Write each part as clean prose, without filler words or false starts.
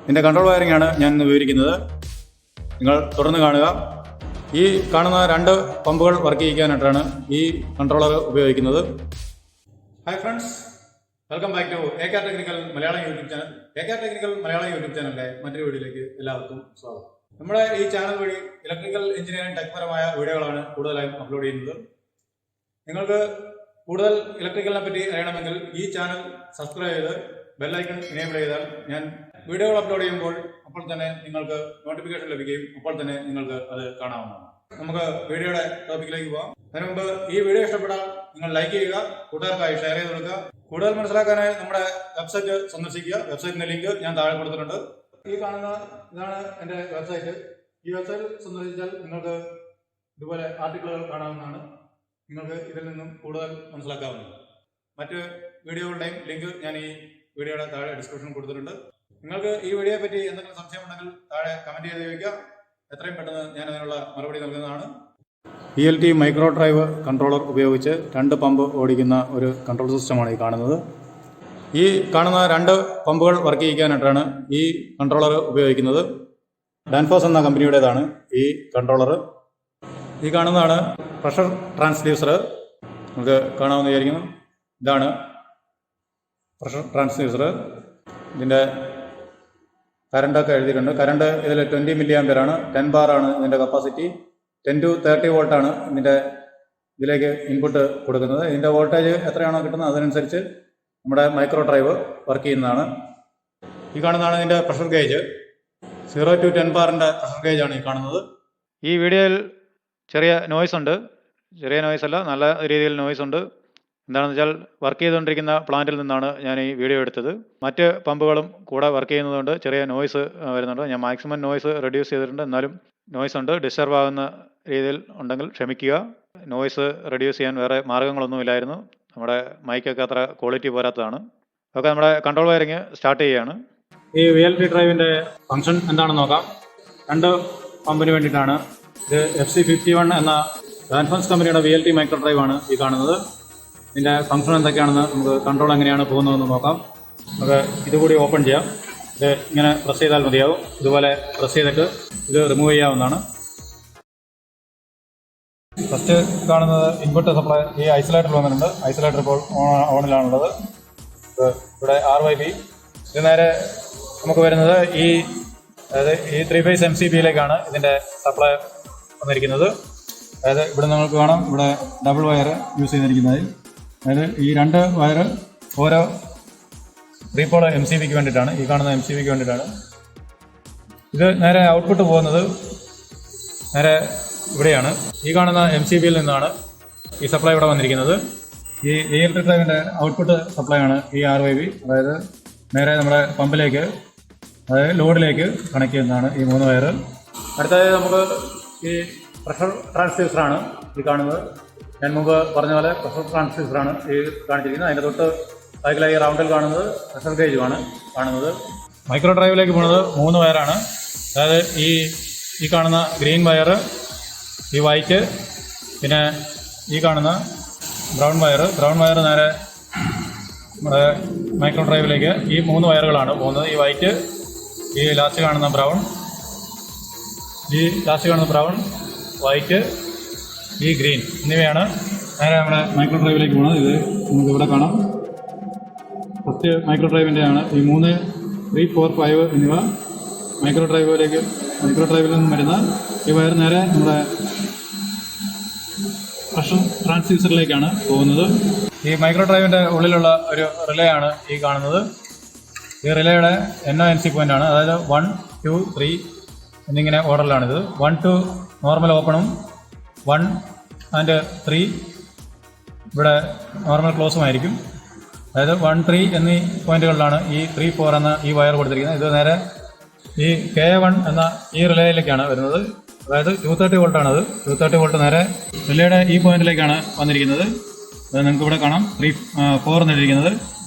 ഇതിൻ്റെ കൺട്രോൾ വയറിംഗാണ് ഞാൻ ഇന്ന് വിവരിക്കുന്നത്. നിങ്ങൾ തുടർന്ന് കാണുക. ഈ കാണുന്ന 2 പമ്പുകൾ വർക്ക് ചെയ്യിക്കാനായിട്ടാണ് ഈ കൺട്രോളർ ഉപയോഗിക്കുന്നത്. Hi friends, welcome back to AK technical Malayalam YouTube channel. AK technical Malayalam YouTube ചാനലിൻ്റെ മറ്റൊരു വീഡിയോയിലേക്ക് എല്ലാവർക്കും സ്വാഗതം. നമ്മുടെ ഈ ചാനൽ വഴി ഇലക്ട്രിക്കൽ എഞ്ചിനീയറിംഗ് ടെക്പരമായ വീഡിയോകളാണ് കൂടുതലായും അപ്ലോഡ് ചെയ്യുന്നത്. നിങ്ങൾക്ക് കൂടുതൽ ഇലക്ട്രിക്കലിനെ പറ്റി അറിയണമെങ്കിൽ ഈ ചാനൽ സബ്സ്ക്രൈബ് ചെയ്ത് ബെല്ലൈക്കൺ എനേബിൾ ചെയ്താൽ ഞാൻ വീഡിയോകൾ അപ്ലോഡ് ചെയ്യുമ്പോൾ അപ്പോൾ തന്നെ നിങ്ങൾക്ക് നോട്ടിഫിക്കേഷൻ ലഭിക്കുകയും അപ്പോൾ തന്നെ നിങ്ങൾക്ക് അത് കാണാവുന്നതാണ്. നമുക്ക് വീഡിയോയുടെ ടോപ്പിക്കിലേക്ക് പോകാം. അതിനു മുമ്പ് ഈ വീഡിയോ ഇഷ്ടപ്പെട്ടാൽ നിങ്ങൾ ലൈക്ക് ചെയ്യുക, കൂട്ടുകാർക്കായി ഷെയർ ചെയ്ത് കൊടുക്കുക. കൂടുതൽ മനസ്സിലാക്കാനായി നമ്മുടെ വെബ്സൈറ്റ് സന്ദർശിക്കുക. വെബ്സൈറ്റിന്റെ ലിങ്ക് ഞാൻ താഴെ കൊടുത്തിട്ടുണ്ട്. ഈ കാണുന്ന ഇതാണ് എൻ്റെ വെബ്സൈറ്റ്. ഈ വെബ്സൈറ്റ് സന്ദർശിച്ചാൽ നിങ്ങൾക്ക് ഇതുപോലെ ആർട്ടിക്കിളുകൾ കാണാവുന്നതാണ്. നിങ്ങൾക്ക് ഇതിൽ നിന്നും കൂടുതൽ മനസ്സിലാക്കാവുന്നതാണ്. മറ്റ് വീഡിയോകളുടെയും ലിങ്ക് ഞാൻ ഈ വീഡിയോയുടെ താഴെ ഡിസ്ക്രിപ്ഷനിൽ കൊടുത്തിട്ടുണ്ട്. നിങ്ങൾക്ക് ഈ വീഡിയോയെ പറ്റി എന്തെങ്കിലും സംശയമുണ്ടെങ്കിൽ താഴെ കമൻറ്റ് ചെയ്ത് ചോദിക്കുക. എത്രയും പെട്ടെന്ന് ഞാൻ അതിനുള്ള മറുപടി നൽകുന്നതാണ്. VLT മൈക്രോ ഡ്രൈവ് കൺട്രോളർ ഉപയോഗിച്ച് 2 പമ്പ് ഓടിക്കുന്ന ഒരു കൺട്രോൾ സിസ്റ്റമാണ് ഈ കാണുന്നത്. ഈ കാണുന്ന 2 പമ്പുകൾ വർക്ക് ചെയ്യിക്കാനായിട്ടാണ് ഈ കൺട്രോളർ ഉപയോഗിക്കുന്നത്. ഡാൻഫോസ് എന്ന കമ്പനിയുടേതാണ് ഈ കൺട്രോളർ. ഈ കാണുന്നതാണ് പ്രഷർ ട്രാൻസ്ഡ്യൂസർ. നമുക്ക് കാണാവുന്ന വിചാരിക്കുന്നു. ഇതാണ് പ്രഷർ ട്രാൻസ്ഡ്യൂസർ. ഇതിൻ്റെ കറണ്ടൊക്കെ എഴുതിയിട്ടുണ്ട്. കറണ്ട് ഇതിൽ 20 mA ആണ്. 10 bar ആണ് ഇതിൻ്റെ കപ്പാസിറ്റി. 10 to 30 വോൾട്ടാണ് ഇതിൻ്റെ ഇതിലേക്ക് ഇൻപുട്ട് കൊടുക്കുന്നത്. ഇതിൻ്റെ വോൾട്ടേജ് എത്രയാണോ കിട്ടുന്നത് അതനുസരിച്ച് നമ്മുടെ മൈക്രോ ഡ്രൈവ് വർക്ക് ചെയ്യുന്നതാണ്. ഈ കാണുന്നതാണ് ഇതിൻ്റെ പ്രഷർ ഗേജ്. 0 to 10 ബാറിൻ്റെ പ്രഷർ ഗേജാണ് ഈ കാണുന്നത്. ഈ വീഡിയോയിൽ ചെറിയ നോയ്സ് ഉണ്ട്. ചെറിയ നോയ്സ് അല്ല, നല്ല രീതിയിൽ നോയ്സ് ഉണ്ട്. എന്താണെന്ന് വെച്ചാൽ വർക്ക് ചെയ്തുകൊണ്ടിരിക്കുന്ന പ്ലാന്റിൽ നിന്നാണ് ഞാൻ ഈ വീഡിയോ എടുത്തത്. മറ്റ് പമ്പുകളും കൂടെ വർക്ക് ചെയ്യുന്നതുകൊണ്ട് ചെറിയ നോയ്സ് വരുന്നുണ്ട്. ഞാൻ മാക്സിമം നോയ്സ് റെഡ്യൂസ് ചെയ്തിട്ടുണ്ട്. എന്നാലും നോയ്സ് ഉണ്ട്. ഡിസ്റ്റർബ് ആകുന്ന രീതിയിൽ ഉണ്ടെങ്കിൽ ക്ഷമിക്കുക. നോയ്സ് റെഡ്യൂസ് ചെയ്യാൻ വേറെ മാർഗ്ഗങ്ങളൊന്നുമില്ലായിരുന്നു. നമ്മുടെ മൈക്കൊക്കെ അത്ര ക്വാളിറ്റി പോരാത്തതാണ്. ഓക്കെ, നമ്മുടെ കൺട്രോൾ വയറിങ് സ്റ്റാർട്ട് ചെയ്യുകയാണ്. ഈ VLT ഡ്രൈവിൻ്റെ ഫംഗ്ഷൻ എന്താണെന്ന് നോക്കാം. 2 പമ്പിന് വേണ്ടിയിട്ടാണ്. ഇത് FC51 എന്ന ഡാൻഫോസ് കമ്പനിയുടെ VLT മൈക്രോ ഡ്രൈവ് ആണ് ഈ കാണുന്നത്. ഇതിൻ്റെ ഫംഗ്ഷൻ എന്തൊക്കെയാണെന്ന് നമുക്ക് കൺട്രോൾ എങ്ങനെയാണ് പോകുന്നതെന്ന് നോക്കാം. നമുക്ക് ഇതുകൂടി ഓപ്പൺ ചെയ്യാം. ഇത് ഇങ്ങനെ പ്രസ് ചെയ്താൽ മതിയാവും. ഇതുപോലെ പ്രസ് ചെയ്തിട്ട് ഇത് റിമൂവ് ചെയ്യാവുന്നതാണ്. ഫസ്റ്റ് കാണുന്നത് ഇൻപുട്ട് സപ്ലൈ. ഈ ഐസൊലേറ്റർ വന്നിട്ടുണ്ട്. ഐസൊലേറ്റർ ഇപ്പോൾ ഓണിലാണുള്ളത്. ഇവിടെ RYB. ഇത് നേരെ നമുക്ക് വരുന്നത് അതായത് ഈ 3 ഫേസ് MCBയിലേക്കാണ് ഇതിൻ്റെ സപ്ലൈ വന്നിരിക്കുന്നത്. അതായത് ഇവിടെ നിങ്ങൾക്ക് കാണാം, ഇവിടെ ഡബിൾ വയർ യൂസ് ചെയ്തിരിക്കുന്നതായി. അതായത് ഈ 2 വയർ ഓരോ 3 പോൾ MCBക്ക് വേണ്ടിയിട്ടാണ്. ഈ കാണുന്ന MCBക്ക് വേണ്ടിയിട്ടാണ്. ഇത് നേരെ ഔട്ട്പുട്ട് പോകുന്നത് നേരെ ഇവിടെയാണ്. ഈ കാണുന്ന MCBയിൽ നിന്നാണ് ഈ സപ്ലൈ ഇവിടെ വന്നിരിക്കുന്നത്. ഈ VLT ഡ്രൈവിൻ്റെ ഔട്ട്പുട്ട് സപ്ലൈ ആണ് ഈ RYB. അതായത് നേരെ നമ്മുടെ പമ്പിലേക്ക്, അതായത് ലോഡിലേക്ക് കണക്ട് ചെയ്യുന്നതാണ് ഈ 3 വയർ. അടുത്തതായി നമുക്ക് ഈ പ്രഷർ ട്രാൻസ്ഡ്യൂസറാണ് ഈ കാണുന്നത്. ഞാൻ മുമ്പ് പറഞ്ഞ പോലെ പ്രഷർ ട്രാൻസ്ഡ്യൂസറാണ് ഈ കാണിച്ചിരിക്കുന്നത്. അതിൻ്റെ തൊട്ട് സൈക്കിളായി റൗണ്ടിൽ കാണുന്നത് പ്രഷർ ഗേജുമാണ് കാണുന്നത്. മൈക്രോ ഡ്രൈവിലേക്ക് പോകുന്നത് 3 വയറാണ്. അതായത് ഈ കാണുന്ന ഗ്രീൻ വയർ, ഈ വൈറ്റ്, പിന്നെ ഈ കാണുന്ന ബ്രൗൺ വയർ നേരെ നമ്മുടെ മൈക്രോ ഡ്രൈവിലേക്ക് ഈ 3 വയറുകളാണ് പോകുന്നത്. ഈ വൈറ്റ്, ഈ ലാസ്റ്റ് കാണുന്ന ബ്രൗൺ, വൈറ്റ്, ഈ ഗ്രീൻ എന്നിവയാണ് നേരെ നമ്മുടെ മൈക്രോ ഡ്രൈവിലേക്ക് പോകുന്നത്. ഇത് നമുക്ക് ഇവിടെ കാണാം. ഫസ്റ്റ് മൈക്രോ ഡ്രൈവിൻ്റെ ആണ്. ഈ 3, 3, 4, 5 എന്നിവ മൈക്രോ ഡ്രൈവിൽ നിന്നും വരുന്ന ഈ വയർ നേരെ നമ്മുടെ പ്രഷർ ട്രാൻസ്ഡ്യൂസറിലേക്കാണ് പോകുന്നത്. ഈ മൈക്രോ ഡ്രൈവിൻ്റെ ഉള്ളിലുള്ള ഒരു റിലേ ആണ് ഈ കാണുന്നത്. ഈ റിലേയുടെ NONC പോയിൻ്റാണ്. അതായത് 1, 2, 3 എന്നിങ്ങനെ ഓർഡറിലാണിത്. 1, 2 നോർമൽ ഓപ്പണും 1 and 3 ഇവിടെ നോർമൽ ക്ലോസുമായിരിക്കും. അതായത് 1, 3 എന്നീ പോയിന്റുകളിലാണ് ഈ 3, 4 എന്ന ഈ വയർ കൊടുത്തിരിക്കുന്നത്. ഇത് നേരെ ഈ K1 എന്ന ഈ റിലേയിലേക്കാണ് വരുന്നത്. അതായത് 230 വോൾട്ടാണത്. 230 വോൾട്ട് നേരെ റിലേയുടെ ഈ പോയിന്റിലേക്കാണ് വന്നിരിക്കുന്നത്. അത് നിങ്ങൾക്ക് ഇവിടെ കാണാം. 3, 4 എന്നിരിക്കുന്നത്.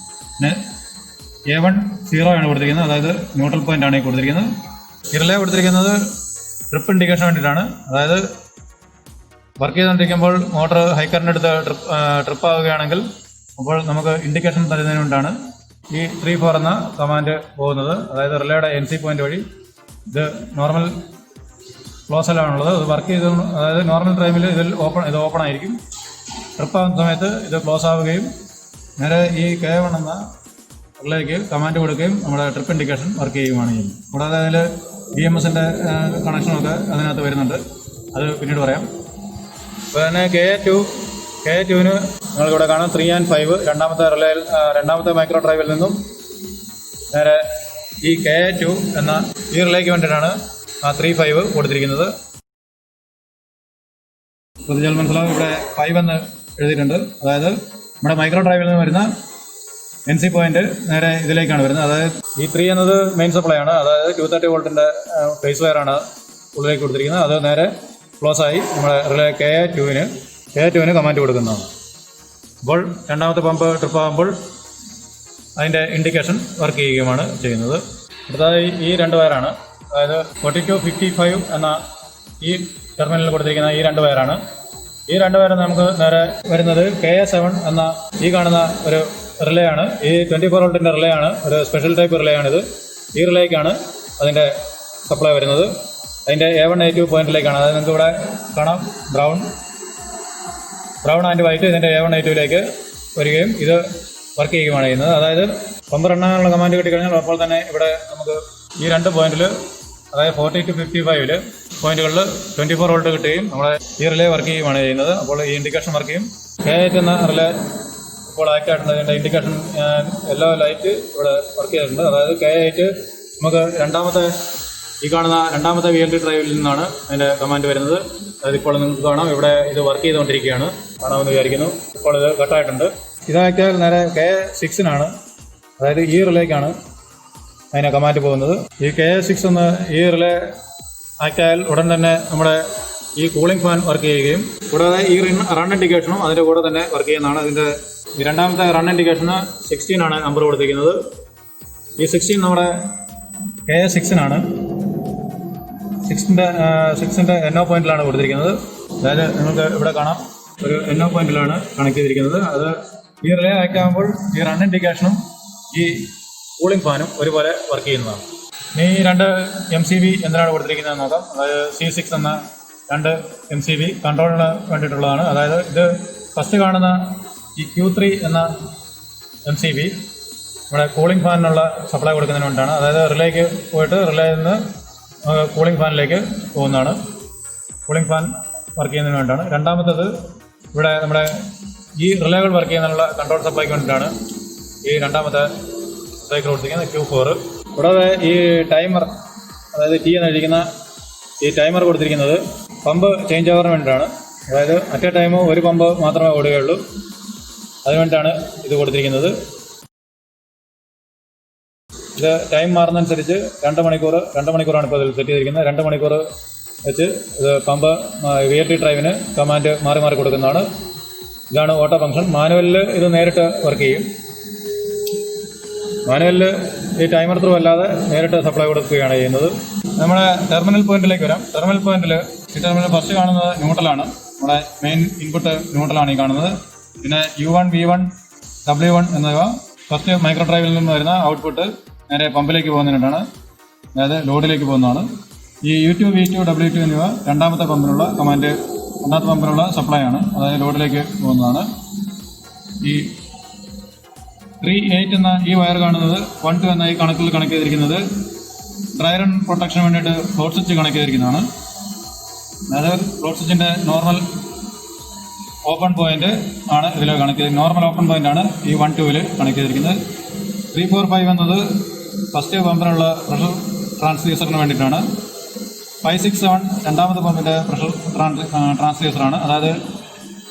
പിന്നെ A1 0 ആണ് കൊടുത്തിരിക്കുന്നത്. അതായത് ന്യൂട്രൽ പോയിന്റ് ആണ് ഈ കൊടുത്തിരിക്കുന്നത്. ഈ റിലേ കൊടുത്തിരിക്കുന്നത് ട്രിപ്പ് ഇൻഡിക്കേഷൻ വേണ്ടിയിട്ടാണ്. അതായത് വർക്ക് ചെയ്തുകൊണ്ടിരിക്കുമ്പോൾ മോട്ടർ ഹൈ കറണ്ട് എടുത്ത് ട്രിപ്പ് ആവുകയാണെങ്കിൽ അപ്പോൾ നമുക്ക് ഇൻഡിക്കേഷൻ തരുന്നതിന് കൊണ്ടാണ് ഈ 3-4 എന്ന കമാൻഡ് പോകുന്നത്. അതായത് റിലേയുടെ NC പോയിന്റ് വഴി. ഇത് നോർമൽ ക്ലോസിലാണുള്ളത്. ഇത് വർക്ക് ചെയ്ത്, അതായത് നോർമൽ ടൈമിൽ ഇത് ഓപ്പൺ ആയിരിക്കും. ട്രിപ്പ് ആകുന്ന സമയത്ത് ഇത് ക്ലോസ് ആവുകയും നേരെ ഈ K1 എന്ന റിലേക്ക് കമാൻഡ് കൊടുക്കുകയും നമ്മുടെ ട്രിപ്പ് ഇൻഡിക്കേഷൻ വർക്ക് ചെയ്യുകയാണ് ചെയ്യുന്നത്. കൂടാതെ അതിൽ BMSന്റെ കണക്ഷനൊക്കെ അതിനകത്ത് വരുന്നുണ്ട്. അത് പിന്നീട് പറയാം. അപ്പോൾ തന്നെ K2-ന് നിങ്ങൾക്കിവിടെ കാണാം 3 and 5 രണ്ടാമത്തെ മൈക്രോ ഡ്രൈവിൽ നിന്നും നേരെ ഈ K2 എന്ന ഈ റിലേക്ക് വേണ്ടിയിട്ടാണ് 3-5 കൊടുത്തിരിക്കുന്നത്. ശ്രദ്ധിച്ചാൽ മനസ്സിലാവും, ഇവിടെ 5 എന്ന് എഴുതിയിട്ടുണ്ട്. അതായത് നമ്മുടെ മൈക്രോ ഡ്രൈവിൽ നിന്ന് വരുന്ന NC പോയിന്റ് നേരെ ഇതിലേക്കാണ് വരുന്നത്. അതായത് ഈ 3 എന്നത് മെയിൻ സപ്ലൈ ആണ്. അതായത് 230 വോൾട്ടിൻ്റെ ഫേസ് വയറാണ് ഉള്ളിലേക്ക് കൊടുത്തിരിക്കുന്നത്. അത് നേരെ ക്ലോസ് ആയി നമ്മുടെ റിലേ K2-ന് കമാൻഡ് കൊടുക്കുന്നതാണ്. അപ്പോൾ രണ്ടാമത്തെ പമ്പ് ട്രിപ്പ് ആകുമ്പോൾ അതിൻ്റെ ഇൻഡിക്കേഷൻ വർക്ക് ചെയ്യുകയുമാണ് ചെയ്യുന്നത്. അടുത്തതായി ഈ 2 വയറാണ്. അതായത് 4255 എന്ന ഈ ടെർമിനലിൽ കൊടുത്തിരിക്കുന്ന ഈ 2 വയറാണ്. ഈ 2 വയർ നമുക്ക് നേരെ വരുന്നത് KA7 എന്ന ഈ കാണുന്ന ഒരു റിലേ ആണ്. ഈ 24 വോൾട്ടിൻ്റെ റിലേ ആണ്. ഒരു സ്പെഷ്യൽ ടൈപ്പ് റിലേ ആണിത്. ഈ റിലേക്കാണ് അതിൻ്റെ സപ്ലൈ വരുന്നത്. അതിൻ്റെ A1 A2 പോയിന്റിലേക്കാണ്. അതായത് നിങ്ങൾക്ക് ഇവിടെ കാണാം ബ്രൗൺ ആൻഡ് വൈറ്റ് ഇതിൻ്റെ A1 A2ലേക്ക് വരികയും ഇത് വർക്ക് ചെയ്യുകയാണ് ചെയ്യുന്നത്. അതായത് പമ്പ് റണ്ണാനുള്ള കമാൻഡ് കിട്ടിക്കഴിഞ്ഞാൽ അപ്പോൾ തന്നെ ഇവിടെ നമുക്ക് ഈ 2 പോയിന്റിൽ, അതായത് 40 to 55 പോയിന്റുകളിൽ 24 വോൾട്ട് കിട്ടുകയും നമ്മുടെ ഈ റിലേ വർക്ക് ചെയ്യുകയാണ് ചെയ്യുന്നത്. അപ്പോൾ ഈ ഇൻഡിക്കേഷൻ വർക്ക് ചെയ്യും. K8 എന്ന റിലേ ഇപ്പോൾ ആക്ട് ആയിട്ടുണ്ട്. അതിൻ്റെ ഇൻഡിക്കേഷൻ യെല്ലോ ലൈറ്റ് ഇവിടെ വർക്ക് ചെയ്തിട്ടുണ്ട്. അതായത് K8 നമുക്ക് ഈ കാണുന്ന രണ്ടാമത്തെ VLT ഡ്രൈവിൽ നിന്നാണ് അതിൻ്റെ കമാൻഡ് വരുന്നത്. അതായത് ഇപ്പോൾ നിങ്ങൾക്ക് കാണാം ഇവിടെ ഇത് വർക്ക് ചെയ്തുകൊണ്ടിരിക്കുകയാണ്. കാണാമെന്ന് വിചാരിക്കുന്നു. ഇപ്പോൾ ഇത് കട്ടായിട്ടുണ്ട്. ഇതാക്കിയാൽ നേരെ K6-നാണ്, അതായത് ഈ റിലേക്കാണ് അതിനെ കമാൻഡ് പോകുന്നത്. ഈ K6 എന്ന ഈ റിലേ ആക്റ്റായാൽ ഉടൻ തന്നെ നമ്മുടെ ഈ കൂളിംഗ് ഫാൻ വർക്ക് ചെയ്യുകയും കൂടാതെ ഈ റൺ ഇൻഡിക്കേഷനും അതിൻ്റെ കൂടെ തന്നെ വർക്ക് ചെയ്യുന്നതാണ്. അതിൻ്റെ ഈ രണ്ടാമത്തെ റൺ ഇൻഡിക്കേഷന് 16 ആണ് നമ്പർ കൊടുത്തിരിക്കുന്നത്. ഈ 16 നമ്മുടെ K6-നാണ്. 6ന്റെ NO പോയിന്റിലാണ് കൊടുത്തിരിക്കുന്നത്. അതായത് നിങ്ങൾക്ക് ഇവിടെ കാണാം ഒരു NO പോയിന്റിലാണ് കണക്ട് ചെയ്തിരിക്കുന്നത്. അത് ഈ റിലേ ആക്റ്റാകുമ്പോൾ ഈ റൺ ഇൻഡിക്കേഷനും ഈ കൂളിംഗ് ഫാനും ഒരുപോലെ വർക്ക് ചെയ്യുന്നതാണ്. ഇനി ഈ 2 MCB എന്തിനാണ് കൊടുത്തിരിക്കുന്നതെന്ന് നോക്കാം. അതായത് C6 എന്ന 2 MCB കൺട്രോളിന് വേണ്ടിയിട്ടുള്ളതാണ്. അതായത് ഇത് ഫസ്റ്റ് കാണുന്ന ഈ Q3 എന്ന MCB നമ്മുടെ കൂളിംഗ് ഫാനിനുള്ള സപ്ലൈ കൊടുക്കുന്നതിന് വേണ്ടിയിട്ടാണ്. അതായത് റിലേക്ക് പോയിട്ട് റിലേയിൽ നിന്ന് കൂളിംഗ് ഫാനിലേക്ക് പോകുന്നതാണ്. കൂളിംഗ് ഫാൻ വർക്ക് ചെയ്യുന്നതിന് വേണ്ടിയിട്ടാണ്. രണ്ടാമത്തേത് ഇവിടെ നമ്മുടെ ഈ റിലേകൾ വർക്ക് ചെയ്യുന്നതിനുള്ള കൺട്രോൾ സപ്ലൈക്ക് വേണ്ടിയിട്ടാണ് ഈ രണ്ടാമത്തെ സൈക്കിൾ കൊടുത്തിരിക്കുന്നത് Q4. കൂടാതെ ഈ ടൈമർ, അതായത് T എന്നെഴുതിക്കുന്ന ഈ ടൈമർ കൊടുത്തിരിക്കുന്നത് പമ്പ് ചേഞ്ച് ഓവറിന് വേണ്ടിയിട്ടാണ്. അതായത് അറ്റ് എ ടൈം ഒരു പമ്പ് മാത്രമേ ഓടുകയുള്ളൂ. അതിനുവേണ്ടിയിട്ടാണ് ഇത് കൊടുത്തിരിക്കുന്നത്. ഇത് ടൈം മാറുന്നതനുസരിച്ച് 2 മണിക്കൂറാണ് ഇപ്പോൾ ഇതിൽ സെറ്റ് ചെയ്തിരിക്കുന്നത്. 2 മണിക്കൂർ വെച്ച് ഇത് പമ്പ് VLT ഡ്രൈവിന് കമാൻഡ് മാറി കൊടുക്കുന്നതാണ്. ഇതാണ് ഓട്ടോ ഫംഗ്ഷൻ. മാനുവലിൽ ഇത് നേരിട്ട് വർക്ക് ചെയ്യും. മാനുവലിൽ ഈ ടൈമർ ത്രൂ അല്ലാതെ നേരിട്ട് സപ്ലൈ കൊടുക്കുകയാണ് ചെയ്യുന്നത്. നമ്മുടെ ടെർമിനൽ പോയിന്റിലേക്ക് വരാം. ടെർമിനൽ പോയിന്റിൽ ഈ ടെർമിനൽ ഫസ്റ്റ് കാണുന്നത് ന്യൂട്രലാണ്. നമ്മുടെ മെയിൻ ഇൻപുട്ട് ന്യൂട്രലാണ് ഈ കാണുന്നത്. പിന്നെ U1, V1, W1 എന്നിവ ഫസ്റ്റ് മൈക്രോ ഡ്രൈവിൽ നിന്ന് വരുന്ന ഔട്ട്പുട്ട് നേരെ പമ്പിലേക്ക് പോകുന്നതിനാണ്, അതായത് ലോഡിലേക്ക് പോകുന്നതാണ്. ഈ U2, V2, W2 എന്നിവ രണ്ടാമത്തെ പമ്പിനുള്ള കമാൻഡ്, ഒന്നാമത്തെ പമ്പിനുള്ള സപ്ലൈ ആണ്, അതായത് ലോഡിലേക്ക് പോകുന്നതാണ്. ഈ 3-8 എന്ന ഈ വയർ കാണുന്നത് 1-2 എന്ന ഈ കണക്കിൽ കണക്ട് ചെയ്തിരിക്കുന്നത് ഡ്രൈ റൺ പ്രൊട്ടക്ഷന് വേണ്ടിയിട്ട് ഫ്ലോട്ട് സ്വിച്ച് കണക്ട് ചെയ്തിരിക്കുന്നതാണ്. അതായത് ഫ്ലോട്ട് സ്വിച്ചിൻ്റെ നോർമൽ ഓപ്പൺ പോയിന്റ് ആണ് ഇതിൽ കണക്ട് ചെയ്ത്, നോർമൽ ഓപ്പൺ പോയിന്റ് ആണ് ഈ 1-2-ൽ കണക്ട് ചെയ്തിരിക്കുന്നത്. 3-4-5 എന്നത് ഫസ്റ്റ് പമ്പിനുള്ള പ്രഷർ ട്രാൻസ്ഡ്യൂസറിന് വേണ്ടിയിട്ടാണ്. 5-6-7 രണ്ടാമത്തെ പമ്പിൻ്റെ പ്രഷർ ട്രാൻസ്ഡ്യൂസറാണ്. അതായത്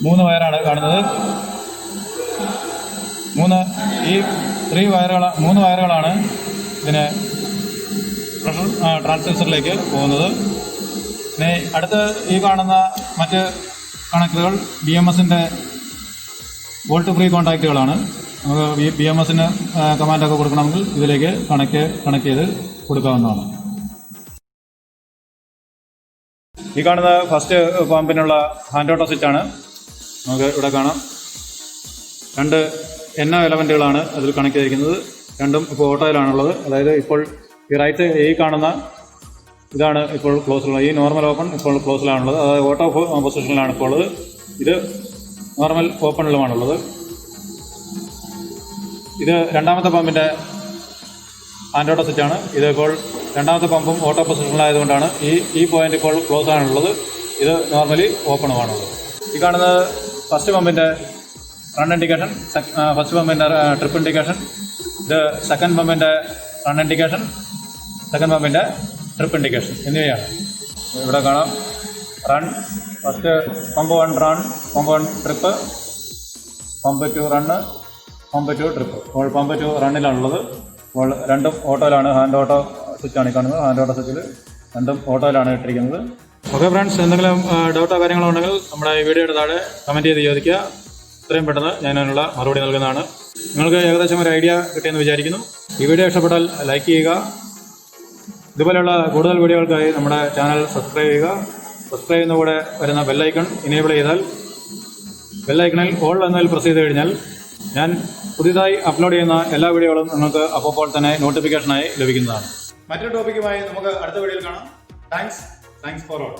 3 വയറാണ് കാണുന്നത്. ഈ 3 വയറുകളാണ് ഇതിന് പ്രഷർ ട്രാൻസ്ഡ്യൂസറിലേക്ക് പോകുന്നത്. പിന്നെ അടുത്ത് ഈ കാണുന്ന മറ്റ് കണക്റ്റുകൾ BMSൻ്റെ വോൾട്ട് ഫ്രീ കോൺടാക്റ്റുകളാണ്. നമുക്ക് BMSന് കമാൻഡൊക്കെ കൊടുക്കണമെങ്കിൽ ഇതിലേക്ക് കണക്ട് ചെയ്ത് കൊടുക്കാവുന്നതാണ്. ഈ കാണുന്ന ഫസ്റ്റ് പമ്പിനുള്ള ഹാൻഡ് ഓട്ടോ സ്വിച്ചാണ്. നമുക്ക് ഇവിടെ കാണാം 2 NO എലമെൻറ്റുകളാണ് അതിൽ കണക്ട് ചെയ്തിരിക്കുന്നത്. രണ്ടും ഇപ്പോൾ ഓട്ടോയിലാണുള്ളത്. അതായത് ഇപ്പോൾ ഈ കാണുന്ന ഇതാണ് ഇപ്പോൾ ക്ലോസിലുള്ളത്. ഈ നോർമൽ ഓപ്പൺ ഇപ്പോൾ ക്ലോസിലാണുള്ളത്. അതായത് ഓട്ടോ പൊസിഷനിലാണ് ഇപ്പോൾ ഉള്ളത്. ഇത് നോർമൽ ഓപ്പണിലുമാണുള്ളത്. ഇത് രണ്ടാമത്തെ പമ്പിൻ്റെ ഹാൻഡ് ഓട്ടോ സ്വിച്ചാണ്. ഇതിപ്പോൾ രണ്ടാമത്തെ പമ്പും ഓട്ടോ പൊസിഷനിലായതുകൊണ്ടാണ് ഈ പോയിന്റ് ഇപ്പോൾ ക്ലോസ് ആണുള്ളത്. ഇത് നോർമലി ഓപ്പണുമാണുള്ളത്. ഈ കാണുന്നത് ഫസ്റ്റ് പമ്പിൻ്റെ റൺ ഇൻഡിക്കേഷൻ, ഫസ്റ്റ് പമ്പിൻ്റെ ട്രിപ്പ് ഇൻഡിക്കേഷൻ. ഇത് സെക്കൻഡ് പമ്പിൻ്റെ റൺ ഇൻഡിക്കേഷൻ, സെക്കൻഡ് പമ്പിൻ്റെ ട്രിപ്പ് ഇൻഡിക്കേഷൻ എന്നിവയാണ്. ഇവിടെ കാണാം run, first pump 1 run, pump 1 trip, pump 2 run, pump 2 trip. അപ്പോൾ പമ്പ് 2 റണ്ണിലാണുള്ളത്. അപ്പോൾ രണ്ടും ഓട്ടോയിലാണ്. ഹാൻഡ് ഓട്ടോ സ്വിച്ചാണ് ഈ കാണുന്നത്. ഹാൻഡ് ഓട്ടോ സ്വിച്ചിൽ രണ്ടും ഓട്ടോയിലാണ് ഇട്ടിരിക്കുന്നത്. ഓക്കെ ഫ്രണ്ട്സ്, എന്തെങ്കിലും ഡൗട്ടോ കാര്യങ്ങളോ ഉണ്ടെങ്കിൽ നമ്മുടെ ഈ വീഡിയോയുടെ താഴെ കമൻറ്റ് ചെയ്ത് ചോദിക്കുക. എത്രയും പെട്ടെന്ന് ഞാൻ അതിനുള്ള മറുപടി നൽകുന്നതാണ്. നിങ്ങൾക്ക് ഏകദേശം ഒരു ഐഡിയ കിട്ടിയെന്ന് വിചാരിക്കുന്നു. ഈ വീഡിയോ ഇഷ്ടപ്പെട്ടാൽ ലൈക്ക് ചെയ്യുക. ഇതുപോലെയുള്ള കൂടുതൽ വീഡിയോകൾക്കായി നമ്മുടെ ചാനൽ സബ്സ്ക്രൈബ് ചെയ്യുക. സബ്സ്ക്രൈബ് ചെയ്യുന്ന കൂടെ വരുന്ന ബെല്ലൈക്കൺ ഇനേബിൾ ചെയ്താൽ ബെല്ലൈക്കണിൽ ഓൾ എന്നതിൽ പ്രസ് ചെയ്ത് കഴിഞ്ഞാൽ ഞാൻ പുതിയതായി അപ്ലോഡ് ചെയ്യുന്ന എല്ലാ വീഡിയോകളും നിങ്ങൾക്ക് അപ്പോൾ തന്നെ നോട്ടിഫിക്കേഷനായി ലഭിക്കുന്നതാണ്. മറ്റൊരു ടോപ്പിക്കുമായി നമുക്ക് അടുത്ത വീഡിയോയിൽ കാണാം. Thanks for all.